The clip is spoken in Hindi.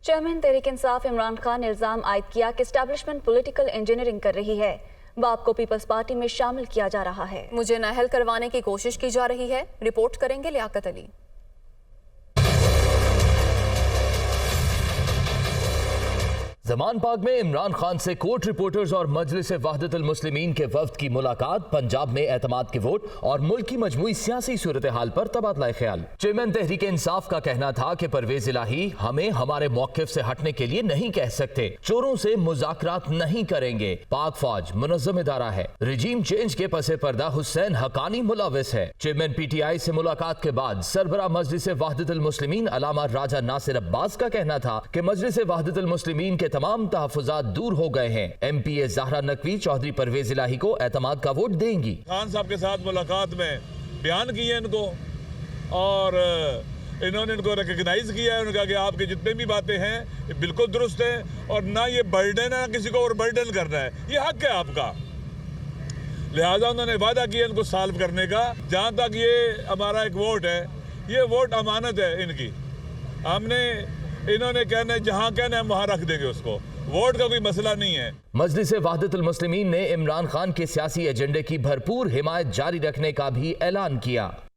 चेयरमैन तहरीक इंसाफ इमरान खान ने इल्जाम आयद किया कि एस्टैब्लिशमेंट पॉलिटिकल इंजीनियरिंग कर रही है। बाप को पीपल्स पार्टी में शामिल किया जा रहा है। मुझे नाअहल करवाने की कोशिश की जा रही है। रिपोर्ट करेंगे लियाकत अली। ज़मान पाक में इमरान खान से कोर्ट रिपोर्टर्स और मजलिस वहदतुल मुस्लिमीन के वफ्द की मुलाकात, पंजाब में एतमाद के वोट और मुल्क की मजमूई सियासी सूरत हाल पर तबादला ख्याल। चेयरमैन तहरीक इंसाफ का कहना था कि परवेज इलाही हमें हमारे मौक़िफ़ से हटने के लिए नहीं कह सकते, चोरों से मुज़ाकरात नहीं करेंगे। पाक फौज मुनज़्ज़म इदारा है, रजीम चेंज के पसे पर्दा हुसैन हकानी मुलविस है। चेयरमैन PTI से मुलाकात के बाद सरबरा मजलिस वहदतुल मुस्लिमीन अलामा राजा नासिर अब्बास का कहना था कि मजलिस वहदतुल मुस्लिमीन के तमाम तहफ़्फ़ुज़ात दूर हो गए हैं। MPA ज़हरा नकवी चौधरी परवेज इलाही को एतमाद का वोट देंगी। खान साहब के साथ मुलाकात में बयान किए इनको और इन्होंने इनको रिकग्नाइज किया है। उन्होंने कहा कि आपकी जितने भी बातें हैं ये बिल्कुल दुरुस्त हैं और ना ये बर्डन है ना किसी को और बर्डन करना है, ये हक है आपका। लिहाजा उन्होंने वादा किया इनको सॉल्व करने का। जहाँ तक ये हमारा एक वोट है, ये वोट अमानत है इनकी। हमने इन्होंने कहना है जहाँ कहना है वहाँ रख देंगे उसको, वोट का कोई मसला नहीं है। मजलिस वहदतुल मुस्लिमीन ने इमरान खान के सियासी एजेंडे की भरपूर हिमायत जारी रखने का भी ऐलान किया।